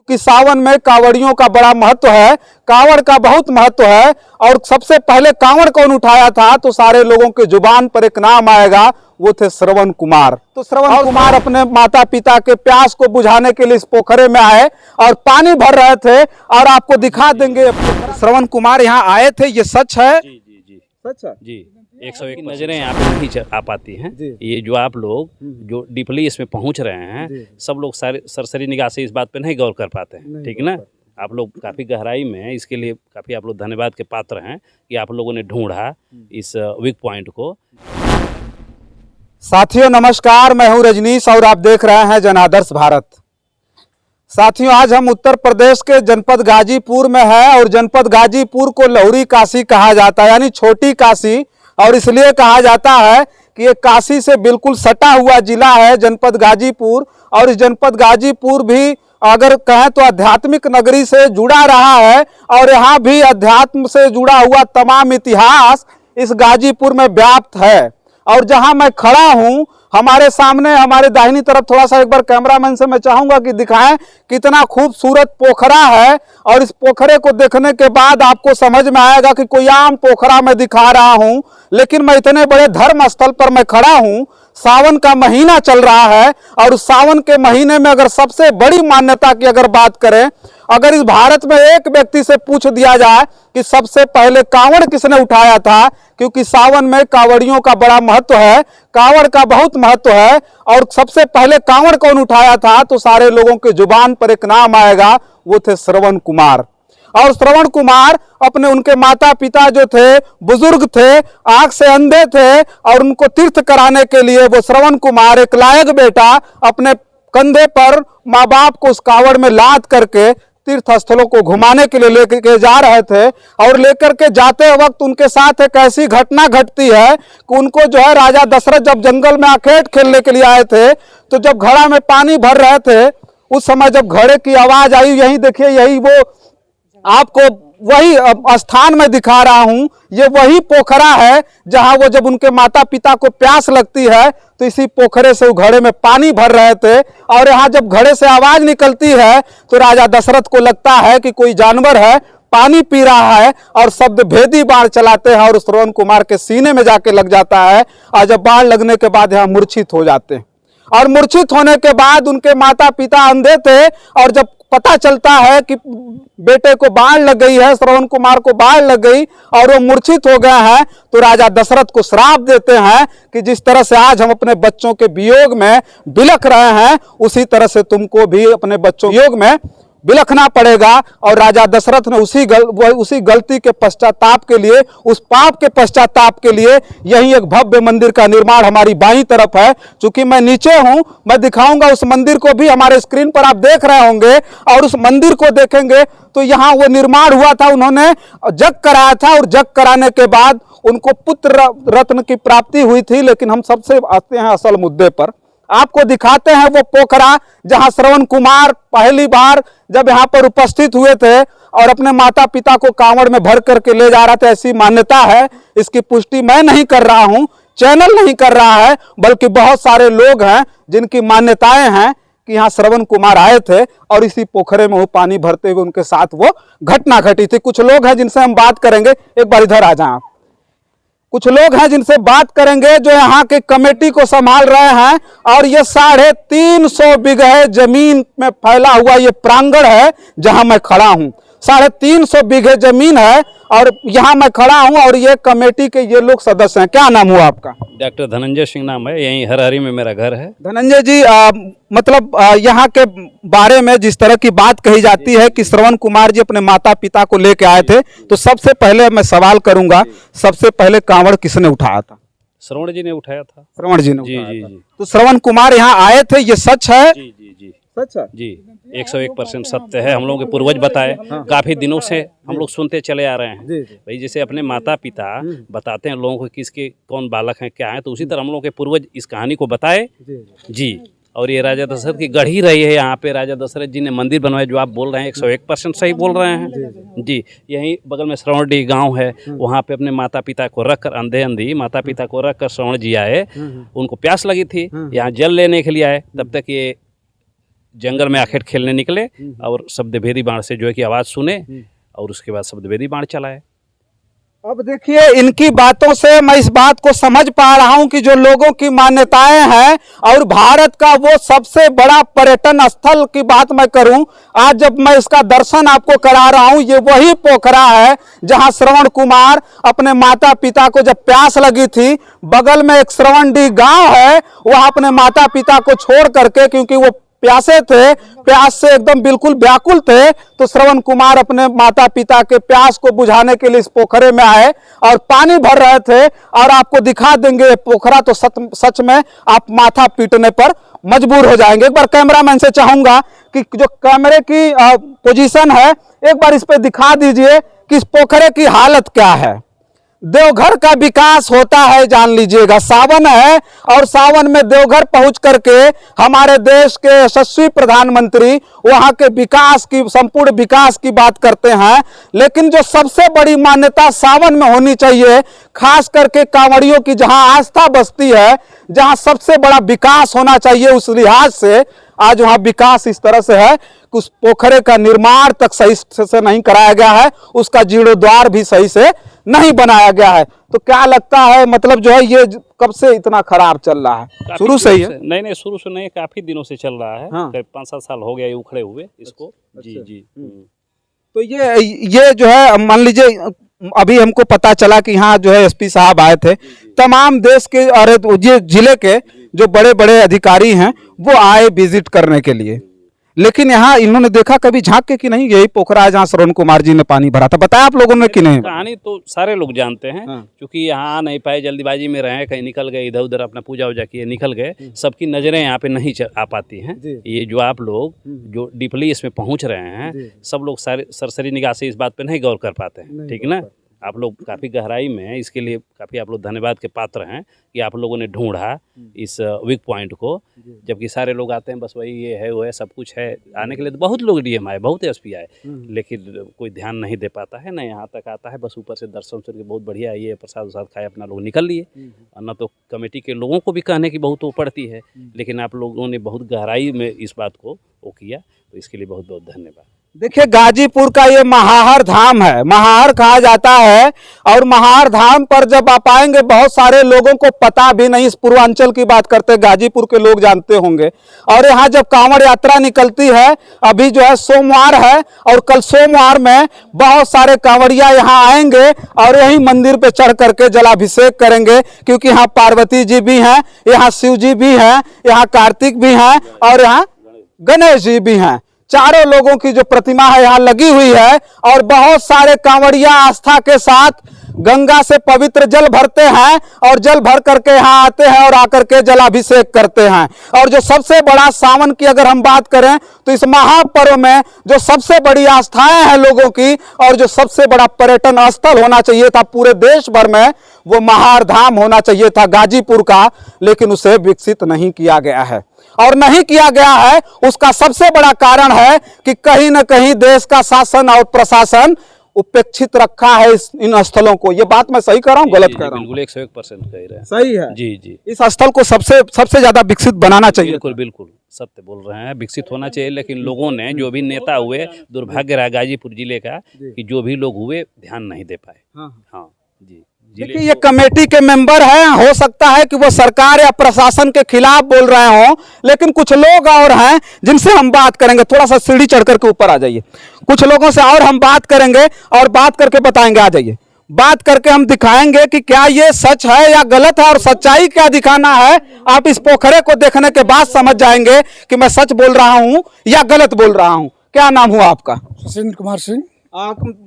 कि सावन में कांवड़ियों का बड़ा महत्व है, कांवड़ का बहुत महत्व है। और सबसे पहले कांवड़ कौन उठाया था तो सारे लोगों के जुबान पर एक नाम आएगा, वो थे श्रवण कुमार। तो श्रवण कुमार अपने माता पिता के प्यास को बुझाने के लिए इस पोखरे में आए और पानी भर रहे थे और आपको दिखा देंगे। श्रवण कुमार यहाँ आए थे, ये सच है? जी जी जी सच है जी। 101 नजरें यहाँ पे नहीं आ पाती हैं। ये जो आप लोग जो डीपली इसमें पहुँच रहे हैं, सब लोग सारे सरसरी निगाह से इस बात पे नहीं गौर कर पाते हैं, ठीक है ना। आप लोग काफ़ी गहराई में हैं, इसके लिए काफ़ी आप लोग धन्यवाद के पात्र हैं कि आप लोगों ने ढूंढा इस वीक पॉइंट को। साथियों नमस्कार, मैं हूं रजनीश और आप देख रहे हैं जनादर्श भारत। साथियों आज हम उत्तर प्रदेश के जनपद गाजीपुर में है और जनपद गाजीपुर को लहुरी काशी कहा जाता है, यानी छोटी काशी। और इसलिए कहा जाता है कि ये काशी से बिल्कुल सटा हुआ जिला है जनपद गाजीपुर। और इस जनपद गाजीपुर भी अगर कहें तो आध्यात्मिक नगरी से जुड़ा रहा है और यहाँ भी अध्यात्म से जुड़ा हुआ तमाम इतिहास इस गाजीपुर में व्याप्त है। और जहां मैं खड़ा हूं, हमारे सामने हमारे दाहिनी तरफ थोड़ा सा एक बार कैमरामैन से मैं चाहूंगा कि दिखाएं कितना खूबसूरत पोखरा है। और इस पोखरे को देखने के बाद आपको समझ में आएगा कि कोई आम पोखरा मैं दिखा रहा हूं, लेकिन मैं इतने बड़े धर्म स्थल पर मैं खड़ा हूं। सावन का महीना चल रहा है और उस सावन के महीने में अगर सबसे बड़ी मान्यता की अगर बात करें, अगर इस भारत में एक व्यक्ति से पूछ दिया जाए कि सबसे पहले कांवड़ किसने उठाया था, क्योंकि सावन में कांवड़ियों का बड़ा महत्व है, कांवड़ का बहुत महत्व है। और सबसे पहले कांवड़ कौन उठाया था तो सारे लोगों के जुबान पर एक नाम आएगा, वो थे श्रवण कुमार। और श्रवण कुमार अपने उनके माता पिता जो थे बुजुर्ग थे, आंख से अंधे थे, और उनको तीर्थ कराने के लिए वो श्रवण कुमार एक लायक बेटा अपने कंधे पर माँ बाप को उस कांवड़ में लाद करके तीर्थ स्थलों को घुमाने के लिए लेकर जा रहे थे। और लेकर के जाते वक्त उनके साथ एक ऐसी घटना घटती है कि उनको जो है राजा दशरथ जब जंगल में आखेट खेलने के लिए आए थे, तो जब घड़ा में पानी भर रहे थे उस समय जब घड़े की आवाज आई, यही देखिए, यही वो आपको वही स्थान में दिखा रहा हूं, ये वही पोखरा है जहां वो जब उनके माता पिता को प्यास लगती है तो इसी पोखरे से वो घड़े में पानी भर रहे थे। और यहाँ जब घड़े से आवाज निकलती है तो राजा दशरथ को लगता है कि कोई जानवर है पानी पी रहा है, और शब्द भेदी बाण चलाते हैं और श्रवण कुमार के सीने में जाके लग जाता है। और जब बाण लगने के बाद यहाँ मूर्छित हो जाते हैं। और मूर्छित होने के बाद उनके माता पिता अंधे थे, और जब पता चलता है कि बेटे को बाण लग गई है, श्रवण कुमार को बाण लग गई और वो मूर्छित हो गए हैं, तो राजा दशरथ को श्राप देते हैं कि जिस तरह से आज हम अपने बच्चों के वियोग में बिलख रहे हैं, उसी तरह से तुमको भी अपने बच्चों के वियोग में बिलखना पड़ेगा। और राजा दशरथ ने उसी गलती के पश्चाताप के लिए, उस पाप के पश्चाताप के लिए यही एक भव्य मंदिर का निर्माण हमारी बाईं तरफ है। चूंकि मैं नीचे हूं, मैं दिखाऊंगा उस मंदिर को भी, हमारे स्क्रीन पर आप देख रहे होंगे। और उस मंदिर को देखेंगे तो यहाँ वो निर्माण हुआ था, उन्होंने जग कराया था, और जग कराने के बाद उनको पुत्र रत्न की प्राप्ति हुई थी। लेकिन हम सबसे आते हैं असल मुद्दे पर, आपको दिखाते हैं वो पोखरा जहां श्रवण कुमार पहली बार जब यहां पर उपस्थित हुए थे और अपने माता पिता को कांवड़ में भर करके ले जा रहा था, ऐसी मान्यता है। इसकी पुष्टि मैं नहीं कर रहा हूं, चैनल नहीं कर रहा है, बल्कि बहुत सारे लोग हैं जिनकी मान्यताएं हैं कि यहाँ श्रवण कुमार आए थे और इसी पोखरे में वो पानी भरते हुए उनके साथ वो घटना घटी थी। कुछ लोग हैं जिनसे हम बात करेंगे, एक बार इधर आ जाएं। कुछ लोग हैं जिनसे बात करेंगे जो यहाँ के कमेटी को संभाल रहे हैं। और ये 350 बीघे जमीन में फैला हुआ ये प्रांगण है जहां मैं खड़ा हूं। 350 बीघे जमीन है और यहाँ मैं खड़ा हूं, और ये कमेटी के ये लोग सदस्य हैं। क्या नाम हुआ आपका? डॉक्टर धनंजय सिंह नाम है, यहीं हरहरी में मेरा घर है। धनंजय जी, मतलब यहाँ के बारे में जिस तरह की बात कही जाती है कि श्रवण कुमार जी अपने माता पिता को लेके आए थे, तो सबसे पहले मैं सवाल करूंगा, सबसे पहले कांवड़ किसने उठाया था? श्रवण जी ने उठाया था। श्रवण जी ने जी उठाया जी था। जी। तो श्रवण कुमार यहाँ आए थे, ये सच है? जी जी जी सच है जी, 101% सत्य है। हम लोगों के पूर्वज बताए, काफी दिनों से हम लोग सुनते चले आ रहे हैं। भाई जैसे अपने माता पिता बताते हैं लोगों को किसके कौन बालक हैं क्या है, तो उसी तरह हम लोगों के पूर्वज इस कहानी को बताए जी। और ये राजा दशरथ की गढ़ ही रही है यहाँ पे। राजा दशरथ जी ने मंदिर बनवाया, जो आप बोल रहे हैं 101% सही बोल रहे हैं जी। यहीं बगल में श्रवणडी गांव है, वहाँ पे अपने माता पिता को रख कर, अंधी माता पिता को रख कर श्रवण जी आए। उनको प्यास लगी थी, यहाँ जल लेने के लिए आए। तब तक ये जंगल में आखिर खेलने निकले और शब्दभेदी बाण से जो है कि आवाज़ सुने और उसके बाद शब्दभेदी बाण चलाए। अब देखिए, इनकी बातों से मैं इस बात को समझ पा रहा हूं कि जो लोगों की मान्यताएं हैं और भारत का वो सबसे बड़ा पर्यटन स्थल की बात मैं करूं, आज जब मैं इसका दर्शन आपको करा रहा हूं, ये वही पोखरा है जहां श्रवण कुमार अपने माता पिता को जब प्यास लगी थी, बगल में एक श्रवणडीह गांव है, वहां अपने माता पिता को छोड़ करके, क्योंकि वो प्यासे थे, प्यास से एकदम बिल्कुल व्याकुल थे, तो श्रवण कुमार अपने माता पिता के प्यास को बुझाने के लिए इस पोखरे में आए और पानी भर रहे थे। और आपको दिखा देंगे ये पोखरा, तो सच में आप माथा पीटने पर मजबूर हो जाएंगे। एक बार कैमरामैन से चाहूंगा कि जो कैमरे की पोजीशन है, एक बार इस पे दिखा दीजिए कि इस पोखरे की हालत क्या है। देवघर का विकास होता है, जान लीजिएगा। सावन है और सावन में देवघर पहुंच करके हमारे देश के यशस्वी प्रधानमंत्री वहां के विकास की, संपूर्ण विकास की बात करते हैं। लेकिन जो सबसे बड़ी मान्यता सावन में होनी चाहिए, खास करके कांवड़ियों की जहां आस्था बसती है, जहां सबसे बड़ा विकास होना चाहिए, उस लिहाज से आज वहां विकास इस तरह से है कि उस पोखरे का निर्माण तक सही से नहीं कराया गया है, उसका जीर्णोद्वार भी सही से नहीं बनाया गया है। तो क्या लगता है, मतलब जो है ये कब से इतना खराब चल रहा है? शुरू से ही है? नहीं, शुरू से नहीं, काफी दिनों से चल रहा है। हाँ। करीब 5-7 साल हो गया ये उखड़े हुए इसको। जी जी। तो ये जो है, मान लीजिए अभी हमको पता चला कि यहाँ जो है एसपी साहब आए थे, तमाम देश के और ये जिले के जो बड़े बड़े अधिकारी हैं वो आए विजिट करने के लिए, लेकिन यहाँ इन्होंने देखा कभी झांक के कि नहीं यही पोखरा है जहाँ श्रवण कुमार जी ने पानी भरा था? बताया आप लोगों ने कि नहीं? कहानी तो सारे लोग जानते हैं। हाँ। क्योंकि यहाँ आ नहीं पाए, जल्दीबाजी में रहे, कहीं निकल गए, इधर उधर अपना पूजा वूजा किए निकल गए। सबकी नज़रें यहाँ पे नहीं आ पाती हैं। ये जो आप लोग जो डीपली इसमें पहुँच रहे हैं, सब लोग सारे सरसरी निगाह से इस बात पर नहीं गौर कर पाते हैं। ठीक ना? आप लोग काफ़ी गहराई में हैं, इसके लिए काफ़ी आप लोग धन्यवाद के पात्र हैं कि आप लोगों ने ढूंढा इस वीक पॉइंट को। जबकि सारे लोग आते हैं बस वही ये है वो है, सब कुछ है। आने के लिए तो बहुत लोग डीएम आए, बहुत एसपी आए, लेकिन कोई ध्यान नहीं दे पाता है, ना यहाँ तक आता है। बस ऊपर से दर्शन करके बहुत बढ़िया ये प्रसाद वसाद खाए अपना लोग निकल लिए। और न तो कमेटी के लोगों को भी कहने की बहुत वो पड़ती है, लेकिन आप लोगों ने बहुत गहराई में इस बात को वो किया, तो इसके लिए बहुत बहुत धन्यवाद। देखिए, गाजीपुर का ये महाहर धाम है, महाहर कहा जाता है। और महाहर धाम पर जब आप आएंगे, बहुत सारे लोगों को पता भी नहीं, इस पूर्वांचल की बात करते गाजीपुर के लोग जानते होंगे। और यहाँ जब कांवड़ यात्रा निकलती है, अभी जो है सोमवार है और कल सोमवार में बहुत सारे कांवड़िया यहाँ आएंगे और यही मंदिर पे चढ़ करके जलाभिषेक करेंगे, क्योंकि यहाँ पार्वती जी भी हैं, यहाँ शिव जी भी हैं, यहाँ कार्तिक भी हैं और यहाँ गणेश जी भी हैं। चारों लोगों की जो प्रतिमा है यहाँ लगी हुई है। और बहुत सारे कांवड़िया आस्था के साथ गंगा से पवित्र जल भरते हैं और जल भर करके यहाँ आते हैं और आकर के जलाभिषेक करते हैं। और जो सबसे बड़ा सावन की अगर हम बात करें, तो इस महापर्व में जो सबसे बड़ी आस्थाएं हैं लोगों की और जो सबसे बड़ा पर्यटन स्थल होना चाहिए था पूरे देश भर में, वो महाहर धाम होना चाहिए था गाजीपुर का, लेकिन उसे विकसित नहीं किया गया है। और नहीं किया गया है, उसका सबसे बड़ा कारण है कि कहीं न कहीं देश का शासन और प्रशासन उपेक्षित रखा है इन स्थलों को। ये बात मैं सही कह रहा हूँ, गलत कह रहा हूँ? बिल्कुल 101% कह रहे हैं। सही है। जी जी। इस स्थल को सबसे ज्यादा विकसित बनाना चाहिए। बिल्कुल बिल्कुल सत्य बोल रहे हैं, विकसित होना चाहिए। लेकिन लोगों ने, जो भी नेता हुए, दुर्भाग्य रहा गाजीपुर जिले का कि जो भी लोग हुए ध्यान नहीं दे पाए। हाँ जी। देखिए, ये कमेटी के मेंबर हैं, हो सकता है कि वो सरकार या प्रशासन के खिलाफ बोल रहे हों, लेकिन कुछ लोग और हैं जिनसे हम बात करेंगे। थोड़ा सा सीढ़ी चढ़ करके ऊपर आ जाइए। कुछ लोगों से और हम बात करेंगे और बात करके बताएंगे। आ जाइए, बात करके हम दिखाएंगे कि क्या ये सच है या गलत है, और सच्चाई क्या दिखाना है आप इस पोखरे को देखने के बाद समझ जाएंगे कि मैं सच बोल रहा हूं या गलत बोल रहा हूं। क्या नाम हुआ आपका? सुशील कुमार सिंह।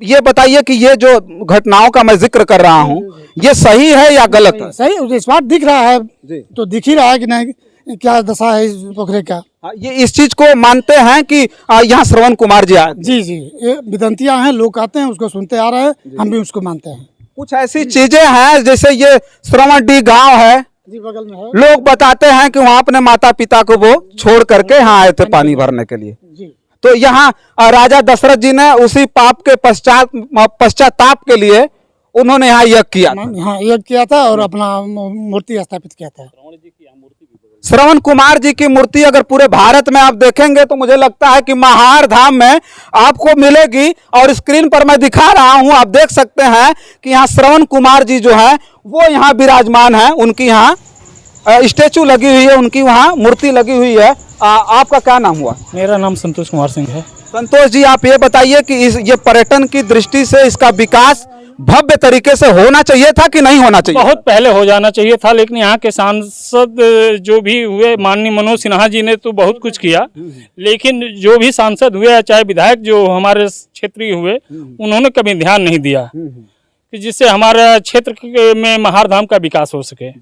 ये बताइए कि ये जो घटनाओं का मैं जिक्र कर रहा हूँ, ये सही है या गलत है? सही, इस बात दिख रहा है तो दिख ही रहा है कि नहीं, क्या दशा है इस पोखरे का। ये इस चीज को मानते हैं कि यहाँ श्रवण कुमार जी आए? जी जी, ये विदंतियां हैं, लोग आते हैं उसको सुनते आ रहे हैं, हम भी उसको मानते हैं। कुछ ऐसी चीजें हैं, जैसे ये श्रवणडीह गांव है, जी बगल में है। लोग बताते हैं कि वहाँ अपने माता पिता को वो छोड़ करके यहाँ आए थे पानी भरने के लिए। जी। तो यहाँ राजा दशरथ जी ने उसी पाप के पश्चाताप के लिए उन्होंने यहाँ यज्ञ किया था। हाँ, यज्ञ किया था और अपना मूर्ति स्थापित किया था। श्रवण कुमार जी की मूर्ति अगर पूरे भारत में आप देखेंगे तो मुझे लगता है कि महार धाम में आपको मिलेगी। और स्क्रीन पर मैं दिखा रहा हूं, आप देख सकते हैं कि यहाँ श्रवण कुमार जी जो है वो यहाँ विराजमान है, उनकी यहाँ स्टेचू लगी हुई है, उनकी वहाँ मूर्ति लगी हुई है। आपका क्या नाम हुआ? मेरा नाम संतोष कुमार सिंह है। संतोष जी, आप ये बताइए कि ये पर्यटन की दृष्टि से इसका विकास भव्य तरीके से होना चाहिए था कि नहीं होना चाहिए? बहुत पहले हो जाना चाहिए था, लेकिन यहाँ के सांसद जो भी हुए, माननीय मनोज सिन्हा जी ने तो बहुत कुछ किया, लेकिन जो भी सांसद हुए चाहे विधायक जो हमारे क्षेत्रीय हुए, उन्होंने कभी ध्यान नहीं दिया कि जिससे हमारा क्षेत्र में महार धाम का विकास हो सके।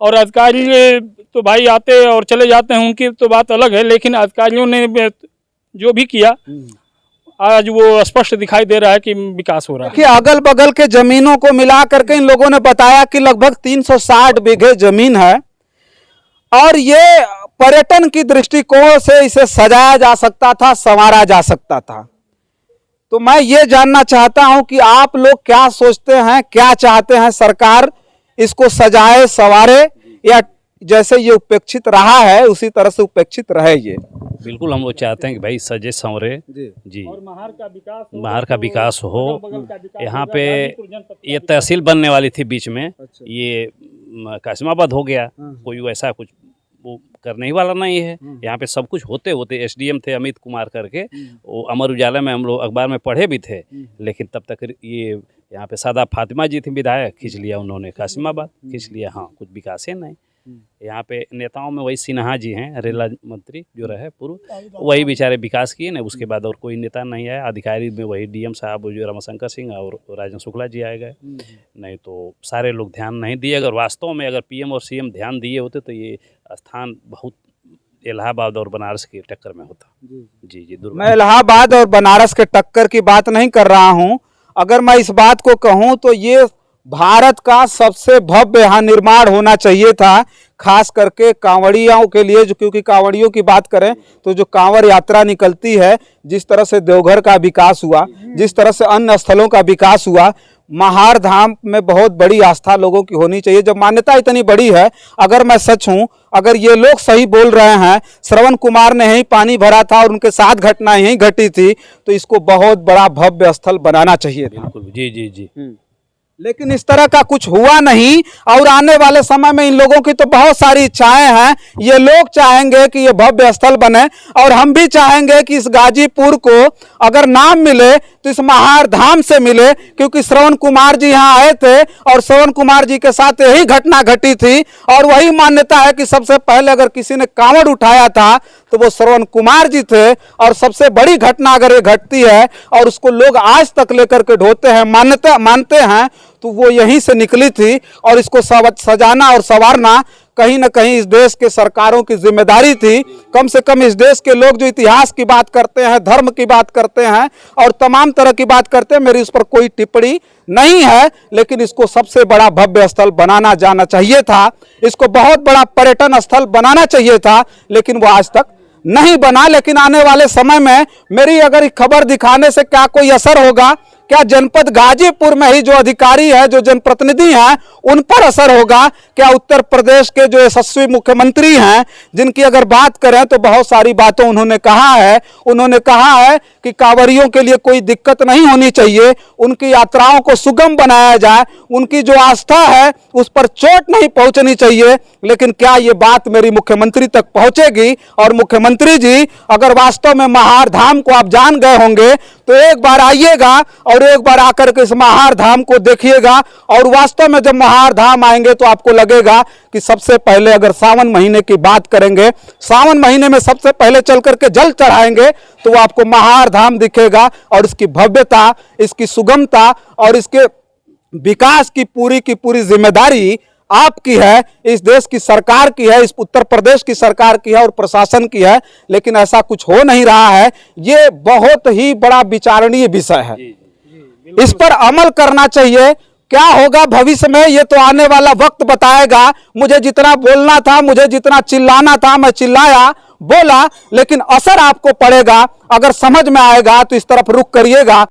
और अधिकारी तो भाई आते और चले जाते हैं, उनकी तो बात अलग है, लेकिन अधिकारियों ने जो भी किया आज वो स्पष्ट दिखाई दे रहा है कि विकास हो रहा है। कि अगल बगल के जमीनों को मिला करके इन लोगों ने बताया कि लगभग 360 बीघे जमीन है और ये पर्यटन की दृष्टिकोण से इसे सजाया जा सकता था, संवारा जा सकता था। तो मैं ये जानना चाहता हूं कि आप लोग क्या सोचते हैं, क्या चाहते हैं? सरकार इसको सजाए संवारे या जैसे ये उपेक्षित रहा है उसी तरह से उपेक्षित रहे? ये बिल्कुल हम लोग चाहते हैं कि भाई सजे संवरे जी और महार का विकास हो। यहाँ पे ये तहसील बनने वाली थी बीच में, ये कासिमाबाद हो गया, कोई वैसा कुछ वो करने ही वाला नहीं है। यहाँ पे सब कुछ होते होते एसडीएम थे अमित कुमार करके, वो अमर उजाला में हम लोग अखबार में पढ़े भी थे, लेकिन तब तक ये यहाँ पे सादा फातिमा जी थी विधायक, खींच लिया उन्होंने, कासिमाबाद खींच लिया। हाँ, कुछ विकास है नहीं यहाँ पे। नेताओं में वही सिन्हा जी हैं, रेला मंत्री जो रहे पूर्व, वही बेचारे विकास किए ना, उसके बाद और कोई नेता नहीं आया। अधिकारी में वही डीएम साहब जो रमाशंकर सिंह और राजन शुक्ला जी आए गए, नहीं तो सारे लोग ध्यान नहीं दिए। अगर वास्तव में अगर पीएम और सीएम ध्यान दिए होते तो ये स्थान बहुत इलाहाबाद और बनारस की टक्कर में होता। जी जी, मैं इलाहाबाद और बनारस के टक्कर की बात नहीं कर रहा हूँ। अगर मैं इस बात को कहूँ तो ये भारत का सबसे भव्य यहाँ निर्माण होना चाहिए था, खास करके कांवड़ियों के लिए। जो क्योंकि कांवड़ियों की बात करें तो जो कांवड़ यात्रा निकलती है, जिस तरह से देवघर का विकास हुआ, जिस तरह से अन्य स्थलों का विकास हुआ, महार धाम में बहुत बड़ी आस्था लोगों की होनी चाहिए। जब मान्यता इतनी बड़ी है, अगर मैं सच हूं, अगर ये लोग सही बोल रहे हैं, श्रवण कुमार ने यहीं पानी भरा था और उनके साथ घटना यहीं घटी थी, तो इसको बहुत बड़ा भव्य स्थल बनाना चाहिए था। बिल्कुल, जी जी जी। लेकिन इस तरह का कुछ हुआ नहीं। और आने वाले समय में इन लोगों की तो बहुत सारी इच्छाएं हैं। ये लोग चाहेंगे कि ये भव्य स्थल बने और हम भी चाहेंगे कि इस गाजीपुर को अगर नाम मिले तो इस महार धाम से मिले, क्योंकि श्रवण कुमार जी यहाँ आए थे और श्रवण कुमार जी के साथ यही घटना घटी थी। और वही मान्यता है कि सबसे पहले अगर किसी ने कांवड़ उठाया था तो वो श्रवण कुमार जी थे। और सबसे बड़ी घटना अगर ये घटती है और उसको लोग आज तक लेकर के ढोते हैं, मानते हैं, तो वो यहीं से निकली थी। और इसको सजाना और संवारना कहीं ना कहीं इस देश के सरकारों की जिम्मेदारी थी। कम से कम इस देश के लोग जो इतिहास की बात करते हैं, धर्म की बात करते हैं और तमाम तरह की बात करते हैं, मेरी इस पर कोई टिप्पणी नहीं है, लेकिन इसको सबसे बड़ा भव्य स्थल बनाना जाना चाहिए था। इसको बहुत बड़ा पर्यटन स्थल बनाना चाहिए था, लेकिन वो आज तक नहीं बना। लेकिन आने वाले समय में मेरी अगर खबर दिखाने से क्या कोई असर होगा? क्या जनपद गाजीपुर में ही जो अधिकारी है, जो जनप्रतिनिधि हैं, उन पर असर होगा? क्या उत्तर प्रदेश के जो यशस्वी मुख्यमंत्री हैं, जिनकी अगर बात करें तो बहुत सारी बातों उन्होंने कहा है। उन्होंने कहा है कि कांवड़ियों के लिए कोई दिक्कत नहीं होनी चाहिए, उनकी यात्राओं को सुगम बनाया जाए, उनकी जो आस्था है उस पर चोट नहीं पहुंचनी चाहिए। लेकिन क्या ये बात मेरी मुख्यमंत्री तक पहुंचेगी? और मुख्यमंत्री जी, अगर वास्तव में महार धाम को आप जान गए होंगे तो एक बार आइएगा और एक बार आकर के इस महार धाम को देखिएगा। और वास्तव में जब महार धाम आएंगे तो आपको लगेगा कि सबसे पहले अगर सावन महीने की बात करेंगे, सावन महीने में सबसे पहले चल करके जल चढ़ाएंगे तो वो आपको महार धाम दिखेगा। और इसकी भव्यता, इसकी सुगमता और इसके विकास की पूरी जिम्मेदारी आपकी है, इस देश की सरकार की है, इस उत्तर प्रदेश की सरकार की है और प्रशासन की है। लेकिन ऐसा कुछ हो नहीं रहा है। ये बहुत ही बड़ा विचारणीय विषय है, इस पर अमल करना चाहिए। क्या होगा भविष्य में ये तो आने वाला वक्त बताएगा। मुझे जितना बोलना था, मुझे जितना चिल्लाना था, मैं चिल्लाया, बोला, लेकिन असर आपको पड़ेगा। अगर समझ में आएगा तो इस तरफ रुख करिएगा।